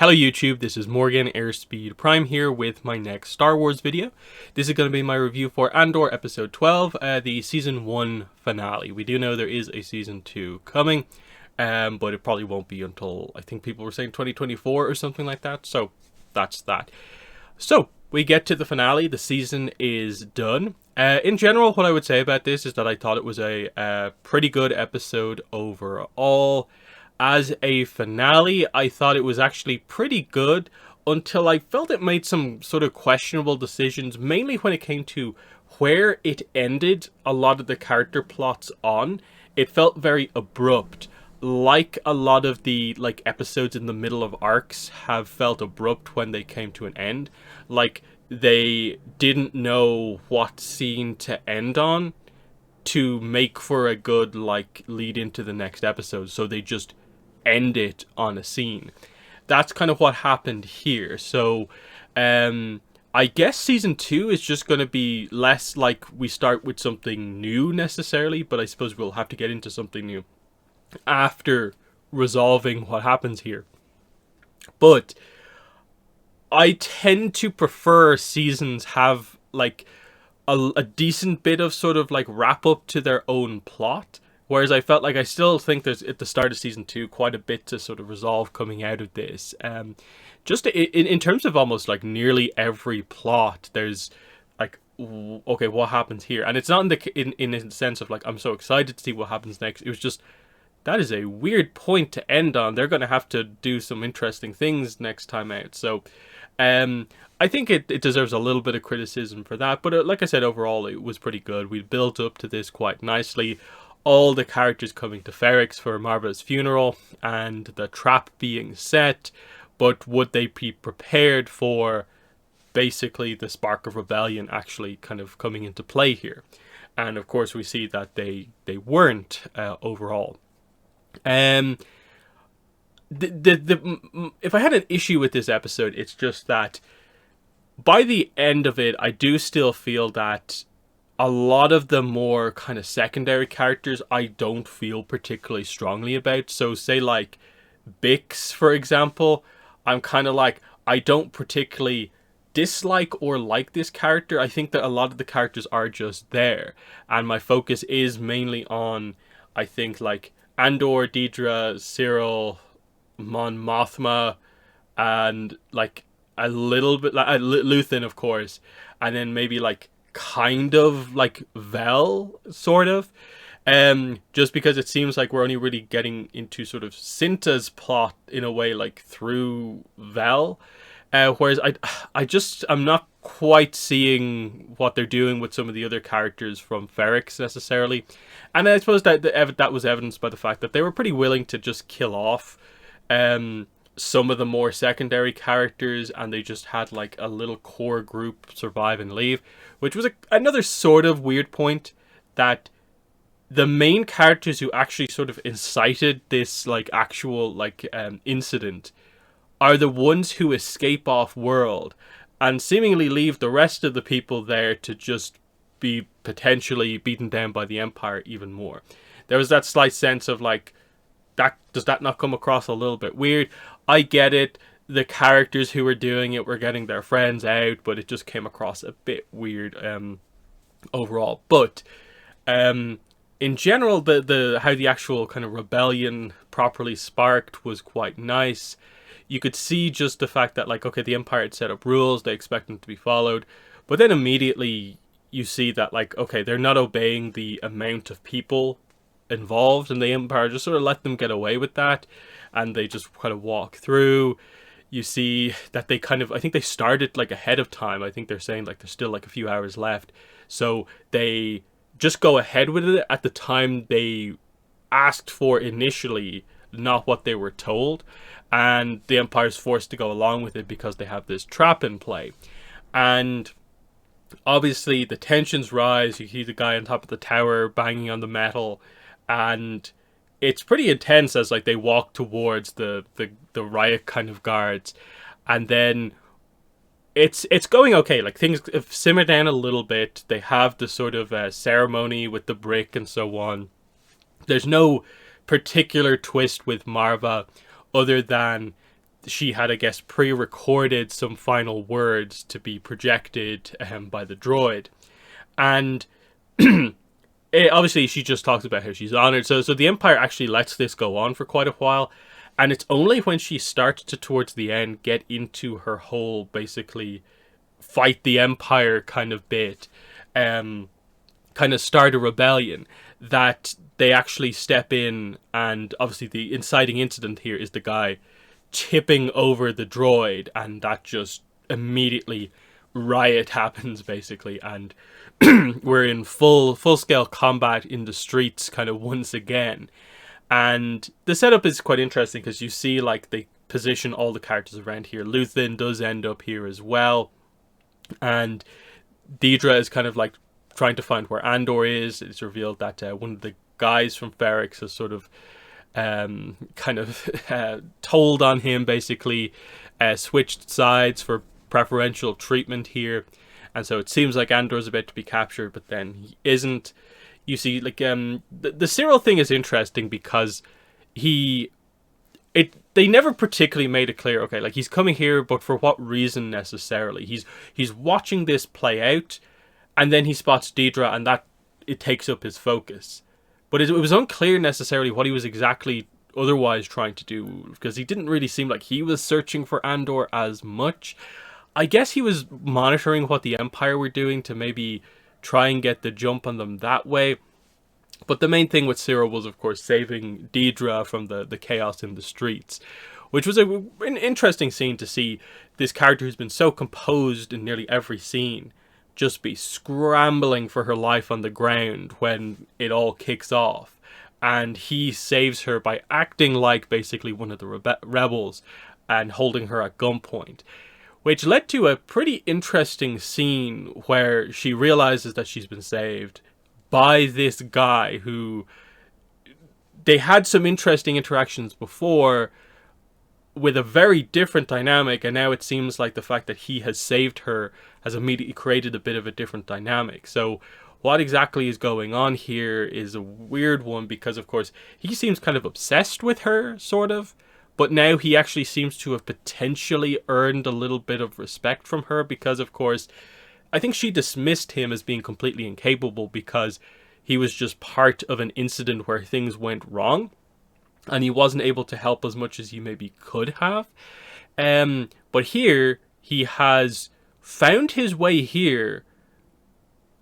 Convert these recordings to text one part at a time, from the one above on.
Hello YouTube, this is Morgan Airspeed Prime here with my next Star Wars video. This is going to be my review for Andor Episode 12, the Season 1 finale. We do know there is a Season 2 coming, but it probably won't be until, I think people were saying 2024 or something like that, so that's that. So, we get to the finale, the season is done. In general, what I would say about this is that I thought it was a pretty good episode overall. As a finale, I thought it was actually pretty good until I felt it made some sort of questionable decisions, mainly when it came to where it ended a lot of the character plots on. It felt very abrupt, like a lot of the episodes in the middle of arcs have felt abrupt when they came to an end. Like they didn't know what scene to end on to make for a good lead into the next episode, so they just end it on a scene. That's kind of what happened here. So I guess season 2 is just going to be less like we start with something new necessarily, but I suppose we'll have to get into something new after resolving what happens here. But I tend to prefer seasons have a decent bit of sort of wrap up to their own plot. Whereas I felt like I still think there's, at the start of season 2, quite a bit to sort of resolve coming out of this. Just in terms of almost nearly every plot, there's okay, what happens here? And it's not in the sense of I'm so excited to see what happens next. It was just, that is a weird point to end on. They're going to have to do some interesting things next time out. So I think it deserves a little bit of criticism for that. But like I said, overall, it was pretty good. We built up to this quite nicely. All the characters coming to Ferrix for Marva's funeral and the trap being set, but would they be prepared for basically the spark of rebellion actually kind of coming into play here? And of course we see that they weren't overall. If I had an issue with this episode, it's just that by the end of it, I do still feel that a lot of the more kind of secondary characters I don't feel particularly strongly about. So say Bix, for example, I'm kind of I don't particularly dislike or like this character. I think that a lot of the characters are just there. And my focus is mainly on, I think, Andor, Deidre, Cyril, Mon Mothma, and a little bit Luthen, of course. And then maybe kind of Vel, sort of, just because it seems like we're only really getting into sort of Cinta's plot in a way through Vel, whereas I'm not quite seeing what they're doing with some of the other characters from Ferrix necessarily. And I suppose that was evidenced by the fact that they were pretty willing to just kill off some of the more secondary characters, and they just had a little core group survive and leave, which was another sort of weird point, that the main characters who actually sort of incited this actual incident are the ones who escape off world and seemingly leave the rest of the people there to just be potentially beaten down by the Empire even more. There was that slight sense of does that not come across a little bit weird? I get it. The characters who were doing it were getting their friends out, but it just came across a bit weird overall. But in general, the how the actual kind of rebellion properly sparked was quite nice. You could see just the fact that okay, the Empire had set up rules, they expect them to be followed, but then immediately you see that okay, they're not obeying the amount of people involved, and the Empire just sort of let them get away with that, and they just kind of walk through. You see that they kind of, I think they started ahead of time. I think they're saying there's still a few hours left, so they just go ahead with it at the time they asked for initially, not what they were told, and the Empire's forced to go along with it because they have this trap in play. And obviously the tensions rise. You see the guy on top of the tower banging on the metal, and it's pretty intense as they walk towards the riot kind of guards. And then it's going okay. Things have simmered down a little bit. They have the sort of ceremony with the brick and so on. There's no particular twist with Marva other than she had, I guess, pre-recorded some final words to be projected by the droid. And obviously she just talks about how she's honored. So the Empire actually lets this go on for quite a while. And it's only when she starts to, towards the end, get into her whole, basically, fight the Empire kind of bit, kind of start a rebellion, that they actually step in. And obviously the inciting incident here is the guy tipping over the droid, and that just immediately riot happens, basically, and we're in full scale combat in the streets kind of once again. And the setup is quite interesting because you see, like, they position all the characters around here. Luthen does end up here as well, and Deidre is kind of like trying to find where Andor is. It's revealed that one of the guys from Ferrex has sort of kind of told on him, basically, switched sides for preferential treatment here. And so it seems like Andor's about to be captured, but then he isn't. You see, like, the Cyril thing is interesting because they never particularly made it clear, okay, like, he's coming here, but for what reason necessarily? He's watching this play out, and then he spots Deidre, and that, it takes up his focus. But it was unclear necessarily what he was exactly otherwise trying to do, because he didn't really seem like he was searching for Andor as much. I guess he was monitoring what the Empire were doing to maybe try and get the jump on them that way. But the main thing with Cyril was, of course, saving Deidre from the chaos in the streets, which was an interesting scene to see this character who's been so composed in nearly every scene just be scrambling for her life on the ground when it all kicks off. And he saves her by acting like basically one of the rebels and holding her at gunpoint, which led to a pretty interesting scene where she realizes that she's been saved by this guy who they had some interesting interactions before with a very different dynamic, and now it seems like the fact that he has saved her has immediately created a bit of a different dynamic. So what exactly is going on here is a weird one, because of course he seems kind of obsessed with her, sort of, but now he actually seems to have potentially earned a little bit of respect from her, because of course I think she dismissed him as being completely incapable because he was just part of an incident where things went wrong and he wasn't able to help as much as he maybe could have. But here he has found his way here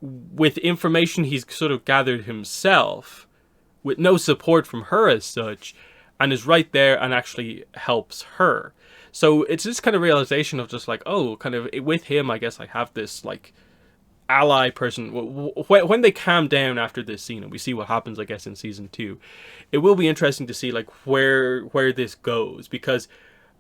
with information he's sort of gathered himself, with no support from her as such, and is right there and actually helps her. So it's this kind of realization of just like, oh, kind of with him, I guess I have this like ally person. When they calm down after this scene and we see what happens, I guess, in season 2, it will be interesting to see like where this goes, because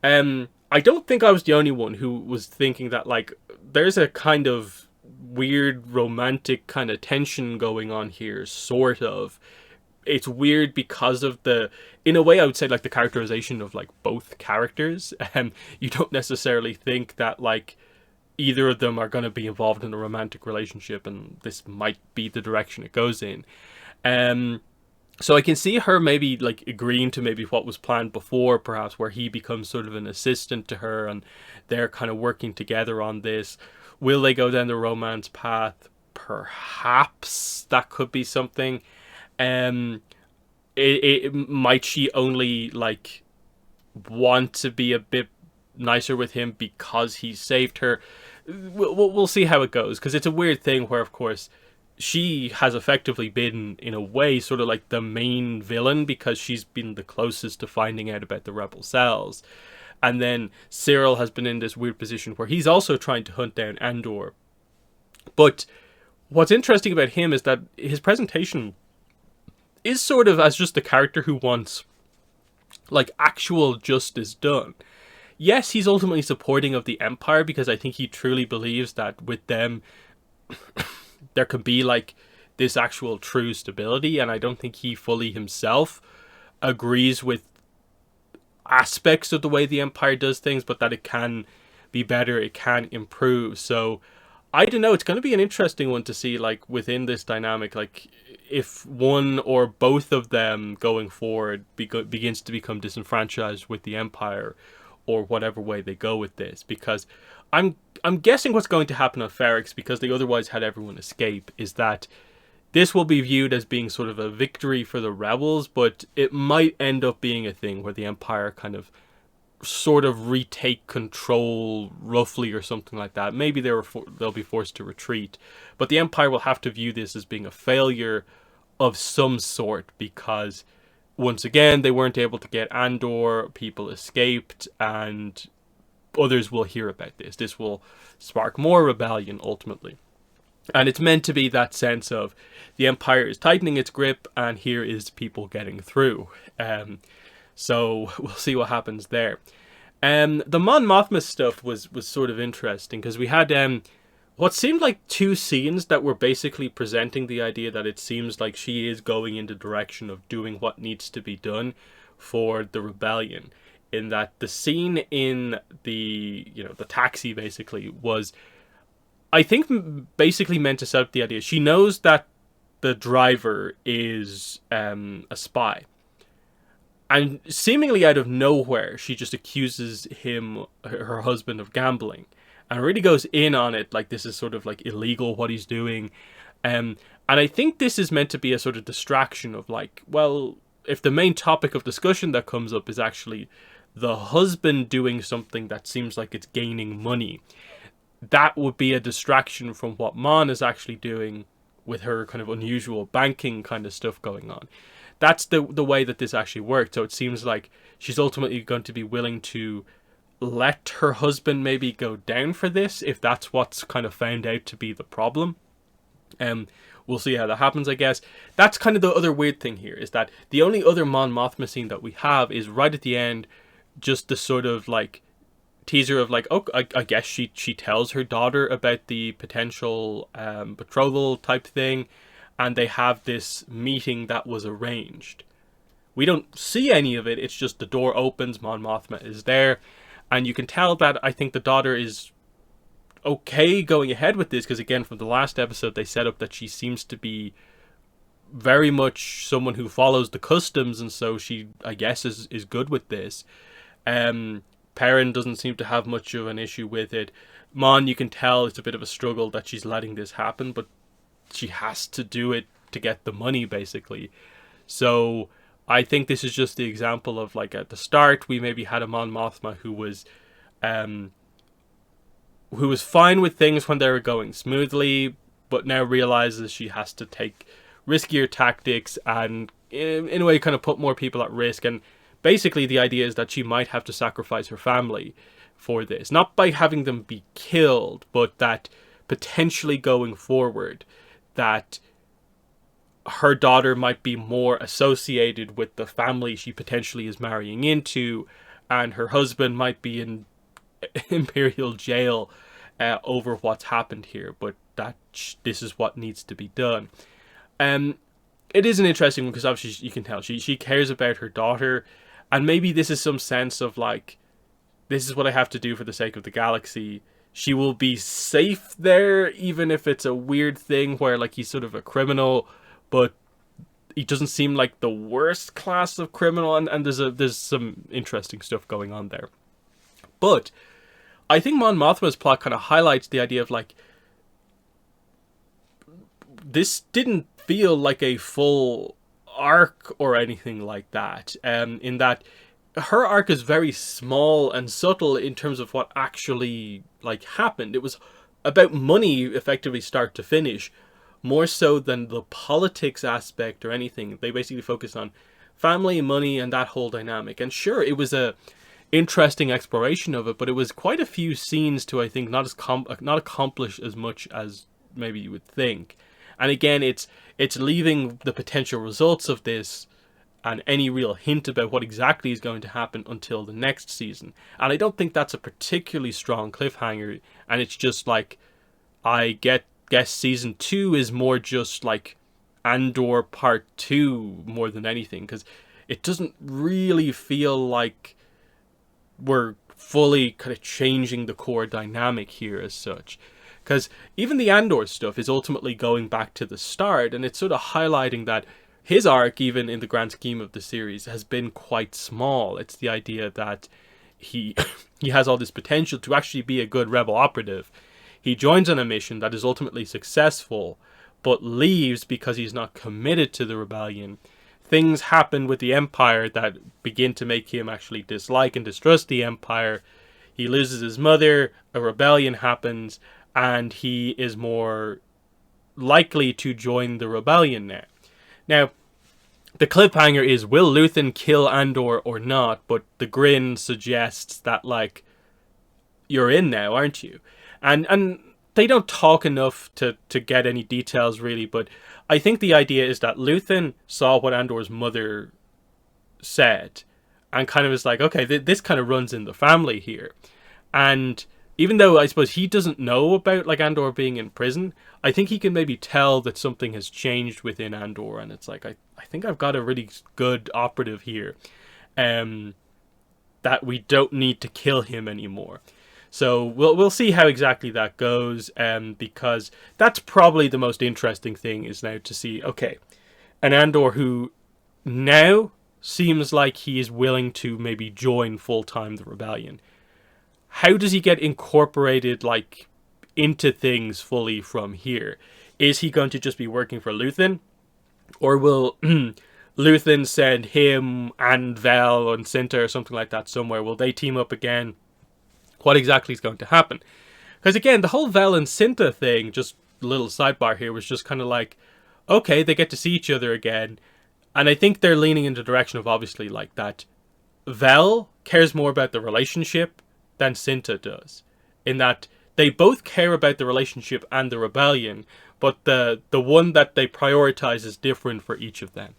I don't think I was the only one who was thinking that like there's a kind of weird romantic kind of tension going on here, sort of. It's weird because of in a way I would say like the characterization of like both characters. You don't necessarily think that like either of them are going to be involved in a romantic relationship, and this might be the direction it goes in. So I can see her maybe like agreeing to maybe what was planned before, perhaps, where he becomes sort of an assistant to her and they're kind of working together on this. Will they go down the romance path? Perhaps that could be something. Might she only like want to be a bit nicer with him because he saved her? We'll see how it goes, because it's a weird thing where, of course, she has effectively been, in a way, sort of like the main villain because she's been the closest to finding out about the rebel cells. And then Cyril has been in this weird position where he's also trying to hunt down Andor. But what's interesting about him is that his presentation is sort of as just the character who wants like actual justice done. Yes, he's ultimately supporting of the Empire because I think he truly believes that with them there can be like this actual true stability, and I don't think he fully himself agrees with aspects of the way the Empire does things, but that it can be better, it can improve. So I don't know, it's going to be an interesting one to see like within this dynamic, like if one or both of them going forward begins to become disenfranchised with the Empire, or whatever way they go with this, because I'm guessing what's going to happen on Ferrix, because they otherwise had everyone escape, is that this will be viewed as being sort of a victory for the rebels, but it might end up being a thing where the Empire kind of sort of retake control roughly or something like that. Maybe they'll be forced to retreat, but the Empire will have to view this as being a failure of some sort, because once again they weren't able to get Andor, people escaped, and others will hear about this. This will spark more rebellion ultimately. And it's meant to be that sense of the Empire is tightening its grip, and here is people getting through. So we'll see what happens there. The Mon Mothma stuff was sort of interesting, because we had what seemed like two scenes that were basically presenting the idea that it seems like she is going in the direction of doing what needs to be done for the rebellion. In that the scene in the taxi basically was, I think, basically meant to set up the idea. She knows that the driver is a spy. And seemingly out of nowhere, she just accuses her husband, of gambling. And really goes in on it, like this is sort of like illegal what he's doing. And I think this is meant to be a sort of distraction of like, well, if the main topic of discussion that comes up is actually the husband doing something that seems like it's gaining money, that would be a distraction from what Mon is actually doing with her kind of unusual banking kind of stuff going on. That's the way that this actually worked. So it seems like she's ultimately going to be willing to let her husband maybe go down for this, if that's what's kind of found out to be the problem. We'll see how that happens, I guess. That's kind of the other weird thing here, is that the only other Mon Mothma scene that we have is right at the end, just the sort of like teaser of like, oh, I guess she tells her daughter about the potential betrothal type thing, and they have this meeting that was arranged. We don't see any of it. It's just the door opens, Mon Mothma is there, and you can tell that I think the daughter is okay going ahead with this, because again, from the last episode, they set up that she seems to be very much someone who follows the customs, and so she, I guess, is good with this. Perrin doesn't seem to have much of an issue with it. Mon, you can tell it's a bit of a struggle that she's letting this happen, but she has to do it to get the money, basically. So I think this is just the example of, like, at the start, we maybe had a Mon Mothma who was fine with things when they were going smoothly, but now realizes she has to take riskier tactics and, in a way, kind of put more people at risk. And basically, the idea is that she might have to sacrifice her family for this. Not by having them be killed, but that potentially going forward, that her daughter might be more associated with the family she potentially is marrying into, and her husband might be in Imperial jail over what's happened here, but that this is what needs to be done. It is an interesting one, because obviously you can tell she cares about her daughter, and maybe this is some sense of like, this is what I have to do for the sake of the galaxy. She will be safe there, even if it's a weird thing where like he's sort of a criminal, but he doesn't seem like the worst class of criminal, and there's some interesting stuff going on there. But I think Mon Mothma's plot kind of highlights the idea of like, this didn't feel like a full arc or anything like that, in that her arc is very small and subtle in terms of what actually like happened. It was about money, effectively start to finish, more so than the politics aspect or anything. They basically focused on family, money, and that whole dynamic. And sure, it was a interesting exploration of it, but it was quite a few scenes to, I think, not accomplish as much as maybe you would think. And again, it's leaving the potential results of this and any real hint about what exactly is going to happen until the next season. And I don't think that's a particularly strong cliffhanger. And it's just like, I guess season 2 is more just like Andor part 2 more than anything, because it doesn't really feel like we're fully kind of changing the core dynamic here as such. Because even the Andor stuff is ultimately going back to the start, and it's sort of highlighting that his arc, even in the grand scheme of the series, has been quite small. It's the idea that he he has all this potential to actually be a good rebel operative. He joins on a mission that is ultimately successful, but leaves because he's not committed to the rebellion. Things happen with the Empire that begin to make him actually dislike and distrust the Empire. He loses his mother, a rebellion happens, and he is more likely to join the rebellion now. Now, the cliffhanger is, will Luthen kill Andor or not? But the grin suggests that, like, you're in now, aren't you? And they don't talk enough to get any details, really, but I think the idea is that Luthen saw what Andor's mother said and kind of is like, okay, this kind of runs in the family here. And even though I suppose he doesn't know about, like, Andor being in prison, I think he can maybe tell that something has changed within Andor, and it's like, I think I've got a really good operative here, that we don't need to kill him anymore. So we'll see how exactly that goes, because that's probably the most interesting thing, is now to see, okay, an Andor who now seems like he is willing to maybe join full-time the rebellion. How does he get incorporated, like, into things fully from here? Is he going to just be working for Luthen? Or will Luthen send him and Vel and Cinta or something like that somewhere? Will they team up again? What exactly is going to happen? Because again, the whole Vel and Cinta thing, just a little sidebar here, was just kind of like, okay, they get to see each other again. And I think they're leaning in the direction of, obviously, like, that Vel cares more about the relationship than Cinta does. In that they both care about the relationship and the rebellion, but the one that they prioritize is different for each of them.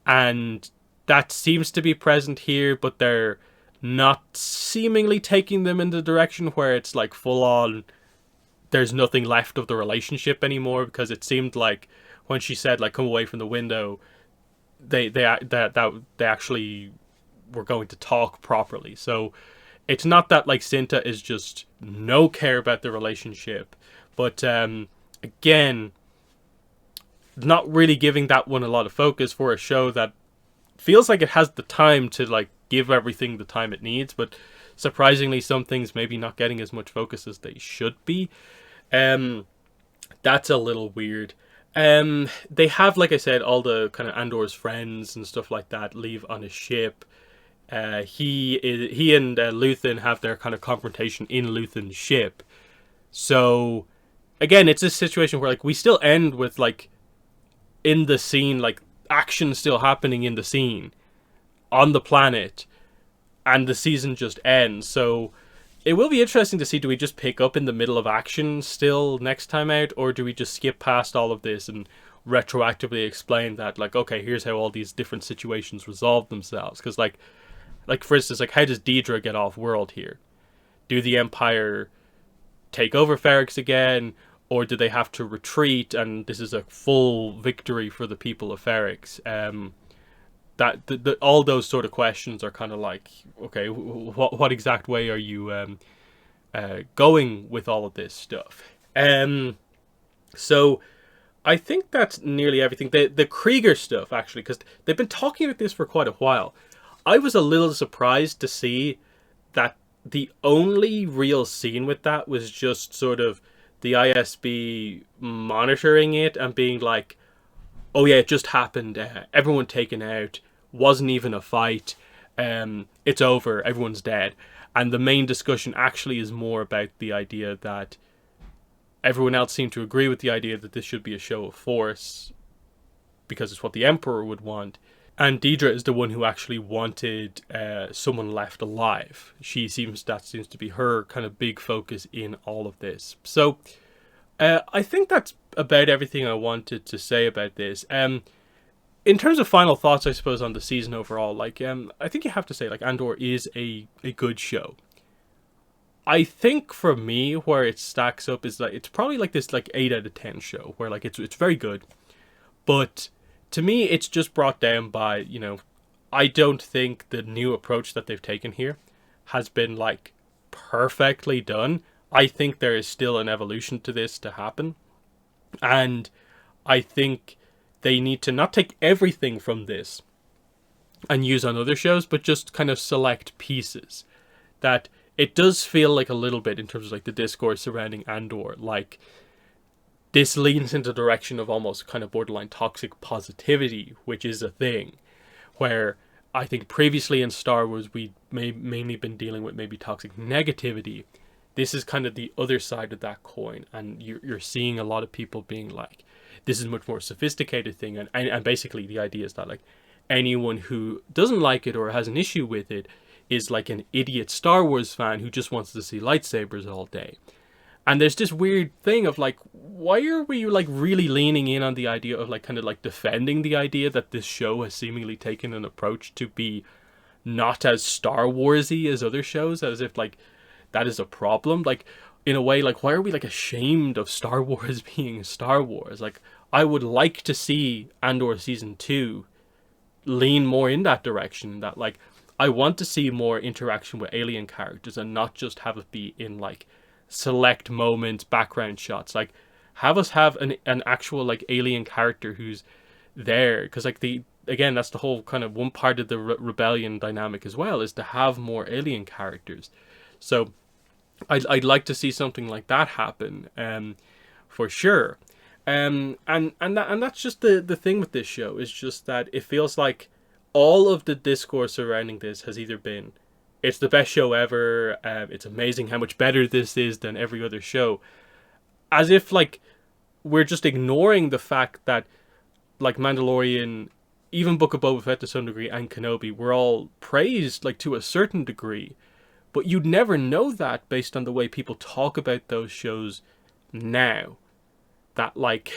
And that seems to be present here, but they're not seemingly taking them in the direction where it's like full on, there's nothing left of the relationship anymore, because it seemed like when she said, like, come away from the window, they actually were going to talk properly. So it's not that, like, Cinta is just no care about the relationship, but again, not really giving that one a lot of focus for a show that feels like it has the time to, like, give everything the time it needs, but surprisingly some things maybe not getting as much focus as they should be. That's a little weird. They have, like I said, all the kind of Andor's friends and stuff like that leave on a ship. He and Luthen have their kind of confrontation in Luthen's ship. So again, it's this situation where, like, we still end with, like, in the scene, like, action still happening in the scene on the planet, and the season just ends. So it will be interesting to see, do we just pick up in the middle of action still next time out, or do we just skip past all of this and retroactively explain that, like, okay, here's how all these different situations resolve themselves? Because like for instance, like, how does Deidre get off world here? Do the Empire take over Ferrix again, or do they have to retreat and this is a full victory for the people of Ferrix? All those sort of questions are kind of like, okay, what exact way are you going with all of this stuff? So I think that's nearly everything. The Krieger stuff, actually, because they've been talking about this for quite a while. I was a little surprised to see that the only real scene with that was just sort of the ISB monitoring it and being like, oh yeah, it just happened, everyone taken out, wasn't even a fight, it's over, everyone's dead. And the main discussion actually is more about the idea that everyone else seemed to agree with the idea that this should be a show of force because it's what the Emperor would want. And Deidre is the one who actually wanted someone left alive. That seems to be her kind of big focus in all of this. So I think that's about everything I wanted to say about this. In terms of final thoughts, I suppose, on the season overall, like, I think you have to say, like, Andor is a good show. I think for me, where it stacks up is like, it's probably like this, like, 8 out of 10 show, where, like, it's very good, but to me, it's just brought down by, you know, I don't think the new approach that they've taken here has been, like, perfectly done. I think there is still an evolution to this to happen, and I think they need to not take everything from this and use on other shows, but just kind of select pieces. that it does feel like a little bit, in terms of like the discourse surrounding Andor, like this leans into the direction of almost kind of borderline toxic positivity, which is a thing where I think previously in Star Wars we mainly been dealing with maybe toxic negativity. This is kind of the other side of that coin, and you're seeing a lot of people being like, this is a much more sophisticated thing, and basically the idea is that like anyone who doesn't like it or has an issue with it is like an idiot Star Wars fan who just wants to see lightsabers all day. And there's this weird thing of like, why are we like really leaning in on the idea of like kind of like defending the idea that this show has seemingly taken an approach to be not as Star Warsy as other shows, as if like that is a problem? Like, in a way, like, why are we like ashamed of Star Wars being Star Wars? Like, I would like to see Andor season 2 lean more in that direction, that like I want to see more interaction with alien characters and not just have it be in like select moments, background shots. Like, have us have an actual like alien character who's there, because like again, that's the whole kind of one part of the rebellion dynamic as well, is to have more alien characters. So I'd like to see something like that happen, for sure. And that's just the thing with this show, is just that it feels like all of the discourse surrounding this has either been, it's the best show ever, it's amazing how much better this is than every other show, as if like we're just ignoring the fact that like Mandalorian, even Book of Boba Fett to some degree, and Kenobi were all praised like to a certain degree, but you'd never know that based on the way people talk about those shows now. That like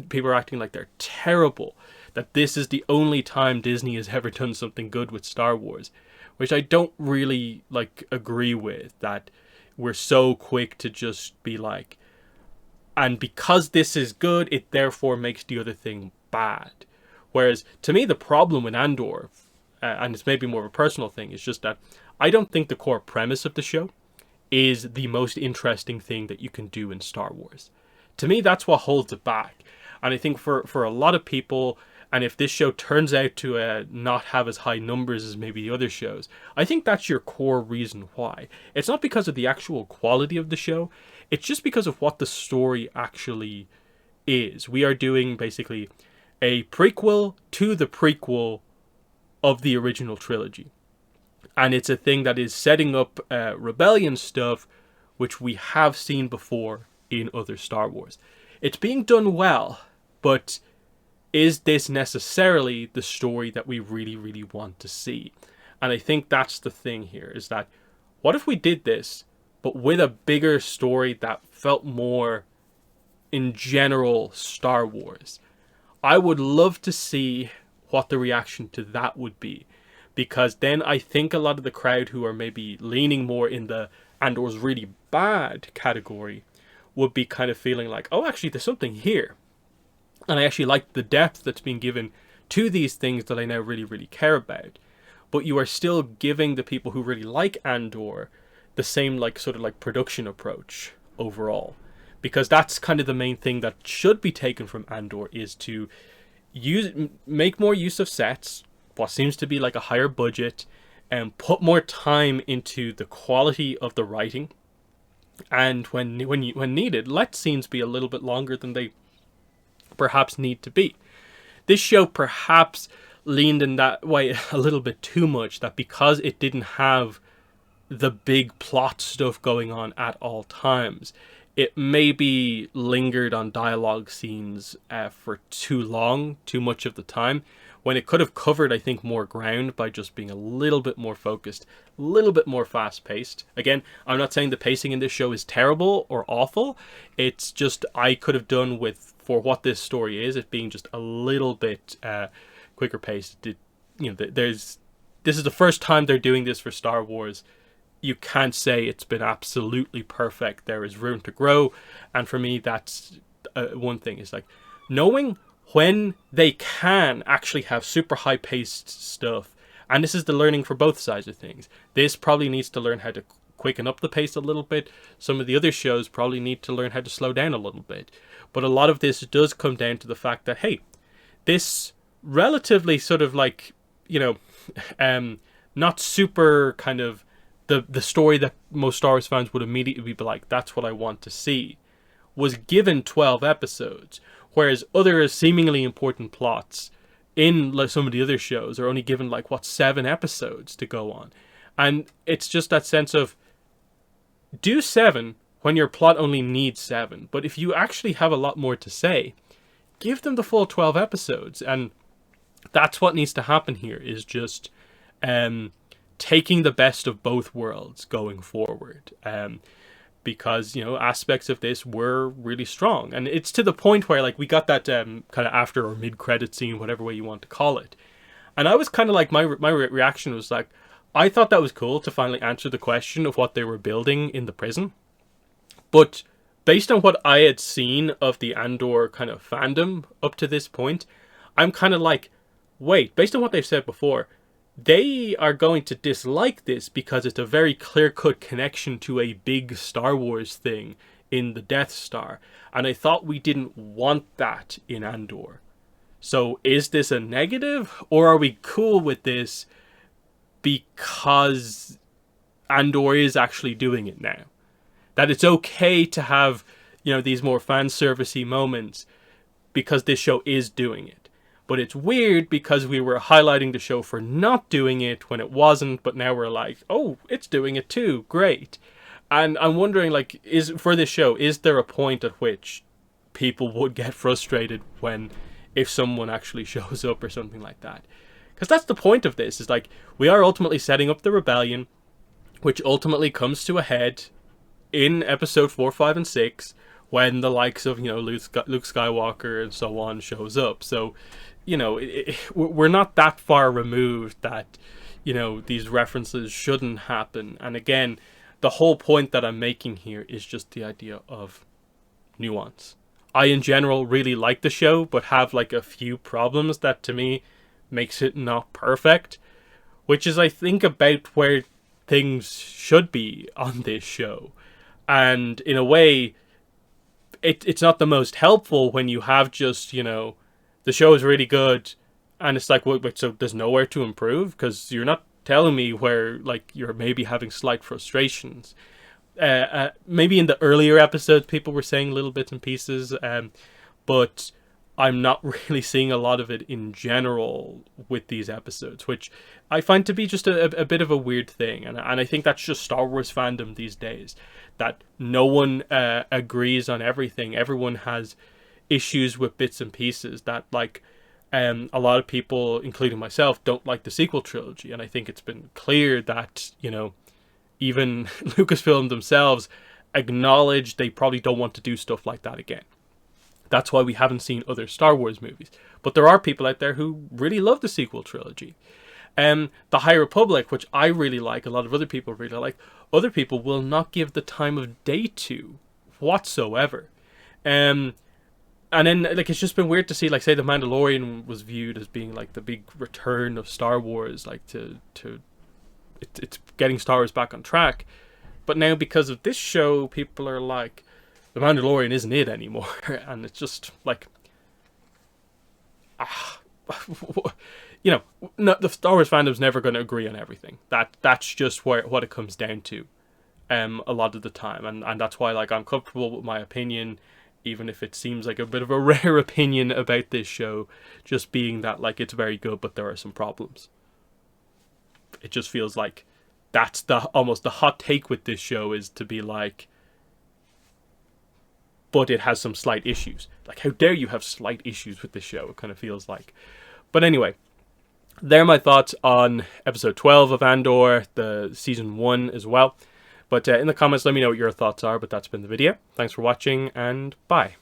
people are acting like they're terrible, that this is the only time Disney has ever done something good with Star Wars, which I don't really like agree with, that we're so quick to just be like, and because this is good, it therefore makes the other thing bad. Whereas to me, the problem with Andor, and it's maybe more of a personal thing, is just that I don't think the core premise of the show is the most interesting thing that you can do in Star Wars. To me, that's what holds it back. And I think for a lot of people, and if this show turns out to not have as high numbers as maybe the other shows, I think that's your core reason why. It's not because of the actual quality of the show, it's just because of what the story actually is. We are doing basically a prequel to the prequel of the original trilogy. And it's a thing that is setting up rebellion stuff, which we have seen before in other Star Wars. It's being done well, but is this necessarily the story that we really, really want to see? And I think that's the thing here, is that what if we did this, but with a bigger story that felt more in general Star Wars? I would love to see what the reaction to that would be, because then I think a lot of the crowd who are maybe leaning more in the Andor's really bad category would be kind of feeling like, oh, actually, there's something here. And I actually like the depth that's being given to these things that I now really, really care about. But you are still giving the people who really like Andor the same like sort of like production approach overall. Because that's kind of the main thing that should be taken from Andor, is to make more use of sets, what seems to be like a higher budget, and put more time into the quality of the writing. And when needed, let scenes be a little bit longer than they perhaps need to be. This show perhaps leaned in that way a little bit too much, that because it didn't have the big plot stuff going on at all times, it maybe lingered on dialogue scenes for too long, too much of the time, when it could have covered, I think, more ground by just being a little bit more focused, a little bit more fast-paced. Again, I'm not saying the pacing in this show is terrible or awful. It's just I could have done with, for what this story is, it being just a little bit quicker paced. This is the first time they're doing this for Star Wars. You can't say it's been absolutely perfect. There is room to grow, and for me, that's one thing. Is like knowing when they can actually have super high-paced stuff. And this is the learning for both sides of things. This probably needs to learn how to quicken up the pace a little bit. Some of the other shows probably need to learn how to slow down a little bit. But a lot of this does come down to the fact that, hey, this relatively sort of like, not super kind of the story that most Star Wars fans would immediately be like, that's what I want to see, was given 12 episodes, whereas other seemingly important plots in like some of the other shows are only given like 7 episodes to go on. And it's just that sense of, do 7 when your plot only needs 7, but if you actually have a lot more to say, give them the full 12 episodes. And that's what needs to happen here, is just taking the best of both worlds going forward. Because, you know, aspects of this were really strong. And it's to the point where, like, we got that kind of after or mid-credit scene, whatever way you want to call it. And I was kind of like, my reaction was like, I thought that was cool to finally answer the question of what they were building in the prison. But based on what I had seen of the Andor kind of fandom up to this point, I'm kind of like, wait, based on what they've said before, they are going to dislike this because it's a very clear-cut connection to a big Star Wars thing in the Death Star. And I thought we didn't want that in Andor. So is this a negative, or are we cool with this because Andor is actually doing it now? That it's okay to have, you know, these more fan servicey moments because this show is doing it. But it's weird because we were highlighting the show for not doing it when it wasn't, but now we're like, oh, it's doing it too, great. And I'm wondering, like, for this show, is there a point at which people would get frustrated if someone actually shows up or something like that? Because that's the point of this, is like, we are ultimately setting up the rebellion, which ultimately comes to a head in episode 4, 5, and 6, when the likes of, you know, Luke Skywalker and so on shows up. So, you know, we're not that far removed that, you know, these references shouldn't happen. And again, the whole point that I'm making here is just the idea of nuance. I, in general, really like the show, but have like a few problems that to me makes it not perfect, which is, I think, about where things should be on this show. And in a way, it's not the most helpful when you have just, you know, the show is really good and it's like, well, so there's nowhere to improve, because you're not telling me where, like, you're maybe having slight frustrations. Maybe in the earlier episodes people were saying little bits and pieces, but I'm not really seeing a lot of it in general with these episodes, which I find to be just a bit of a weird thing. And I think that's just Star Wars fandom these days, that no one agrees on everything. Everyone has issues with bits and pieces that, like, a lot of people, including myself, don't like the sequel trilogy. And I think it's been clear that, you know, even Lucasfilm themselves acknowledge they probably don't want to do stuff like that again. That's why we haven't seen other Star Wars movies. But there are people out there who really love the sequel trilogy. The High Republic, which I really like, a lot of other people really like, other people will not give the time of day to whatsoever. And then, like, it's just been weird to see, like, say The Mandalorian was viewed as being like the big return of Star Wars, like it's getting Star Wars back on track. But now, because of this show, people are like, The Mandalorian isn't it anymore. And it's just like, you know, no, the Star Wars fandom's never going to agree on everything. That's just what it comes down to, a lot of the time. And that's why, like, I'm comfortable with my opinion, even if it seems like a bit of a rare opinion about this show, just being that, like, it's very good, but there are some problems. It just feels like that's almost the hot take with this show, is to be like, but it has some slight issues. Like, how dare you have slight issues with this show? It kind of feels like. But anyway, they're my thoughts on episode 12 of Andor, the season 1 as well. But in the comments, let me know what your thoughts are. But that's been the video. Thanks for watching, and bye.